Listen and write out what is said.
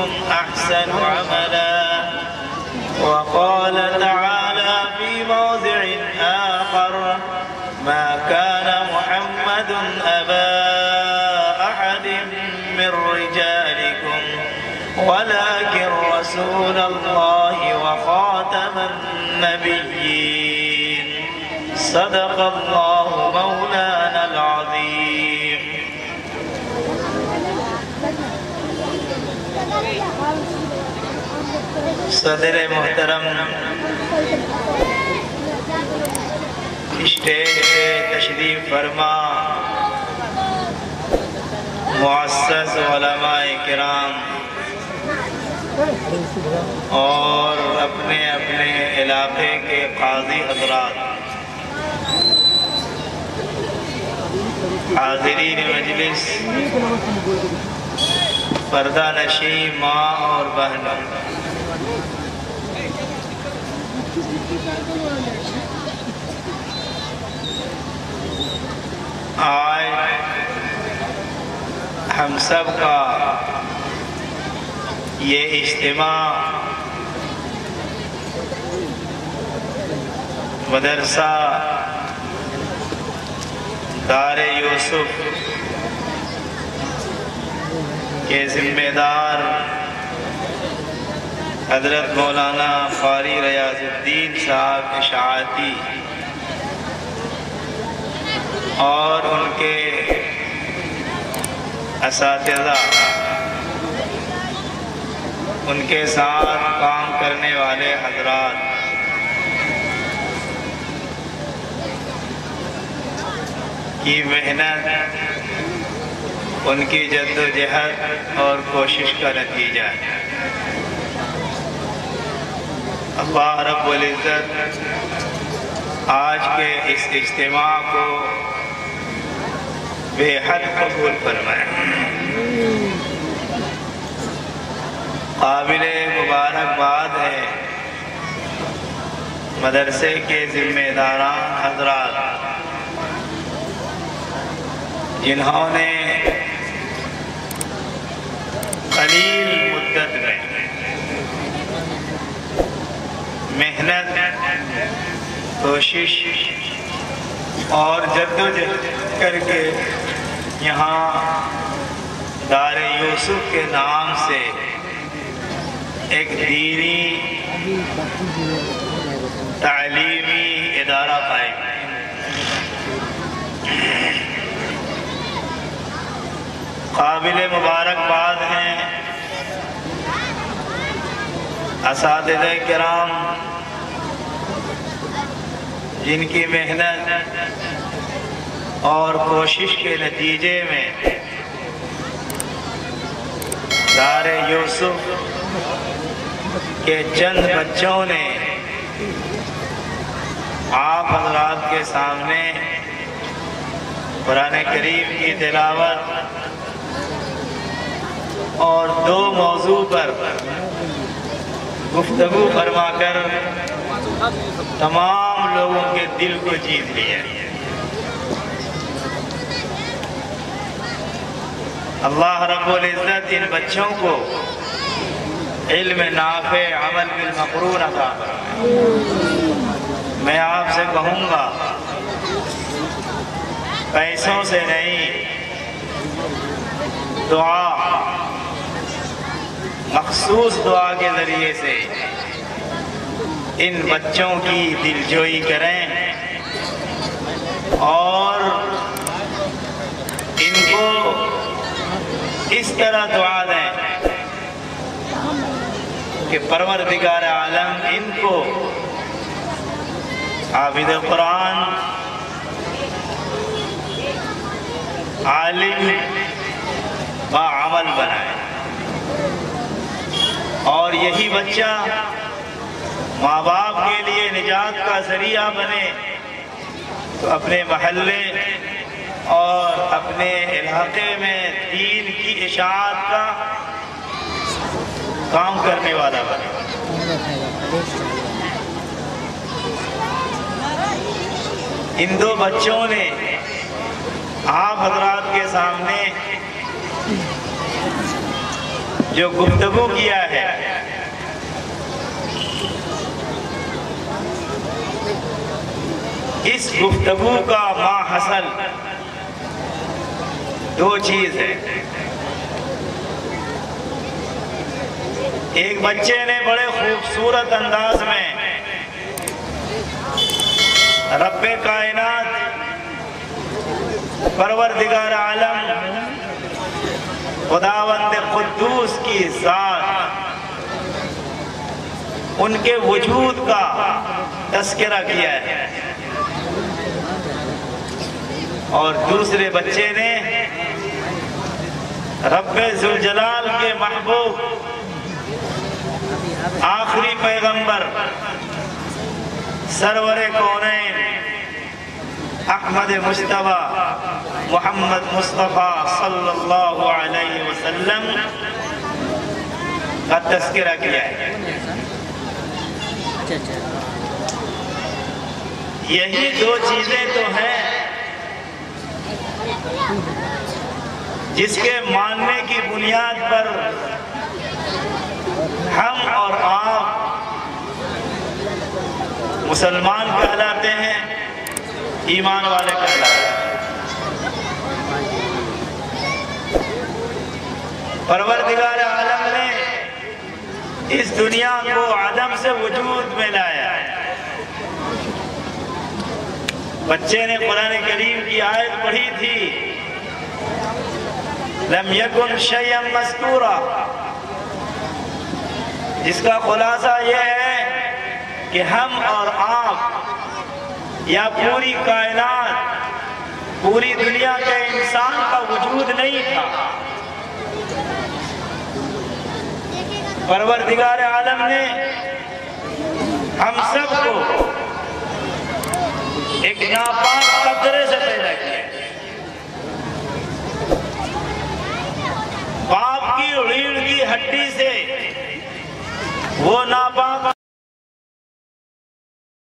أيكم أحسن عملا. وقال تعالى في موضع آخر ما كان محمد أبا أحد من رجالكم ولكن رسول الله وخاتم النبيين. صدق الله مولانا العظيم. صدر محترم اسٹیج پہ تشریف فرما معزز علماء کرام اور اپنے اپنے علاقے کے قاضی حضرات، حاضرین مجلس، پردہ نشین ماں اور بہنوں، آج ہم سب کا یہ اجتماع مدرسہ دار یوسف کے ذمہ دار حضرت مولانا قاری ریاض الدین صاحب اشاعتی اور ان کے اساتذہ، ان کے ساتھ کام کرنے والے حضرات، کی محنت، ان کی جد و جہد اور کوشش کا نتیجہ ہے۔ اللہ رب العزت آج کے اس اجتماع کو بے حد قبول فرمائے۔ قابل مبارکباد ہے مدرسے کے ذمہ داران حضرات جنہوں نے قلیل مدت میں محنت، کوشش اور جدوجہد کر کے یہاں دار یوسف کے نام سے ایک دینی تعلیمی ادارہ قائم ہے۔ قابل مبارکباد ہیں اساتذہ کرام جن کی محنت اور کوشش کے نتیجے میں دار یوسف کے چند بچوں نے آپ حضرات کے سامنے قرآن کریم کی تلاوت اور 2 موضوع پر گفتگو فرما کر تمام لوگوں کے دل کو جیت لیا۔ اللہ رب العزت ان بچوں کو علم نافع، عمل بالمقرون عطا فرمائے۔ میں آپ سے کہوں گا پیسوں سے نہیں، دعا، مخصوص دعا کے ذریعے سے ان بچوں کی دلجوئی کریں اور ان کو اس طرح دعا دیں کہ پروردگار عالم ان کو حافظ قرآن، عالم با عمل بنائے، اور یہی بچہ ماں باپ کے لیے نجات کا ذریعہ بنے تو اپنے محلے اور اپنے علاقے میں دین کی اشاعت کا کام کرنے والا بنے۔ ان 2 بچوں نے آپ حضرات کے سامنے جو گفتگو کیا ہے، اس گفتگو کا ماحصل دو چیز ہے۔ ایک بچے نے بڑے خوبصورت انداز میں رب کائنات پروردگار عالم خداوند قدوس کی ذات، ان کے وجود کا تذکرہ کیا ہے، اور دوسرے بچے نے رب ذوالجلال کے محبوب آخری پیغمبر سرور کونین احمد مصطفیٰ محمد مصطفیٰ صلی اللہ علیہ وسلم کا تذکرہ کیا ہے۔ یہی دو چیزیں تو ہیں جس کے ماننے کی بنیاد پر ہم اور آپ مسلمان کہلاتے ہیں، ایمان والے کہلاتے ہیں۔ پروردگار عالم نے اس دنیا کو عدم سے وجود میں لایا۔ بچے نے قرآن کریم کی آیت پڑھی تھی، لم یکن شیئا مذکورا، جس کا خلاصہ یہ ہے کہ ہم اور آپ یا پوری کائنات، پوری دنیا کے انسان کا وجود نہیں تھا۔ پروردگار عالم نے ہم سب کو ایک ناپاک قطرے سے پیدا کیا، باپ کی ریڑھ کی ہڈی سے وہ ناپاک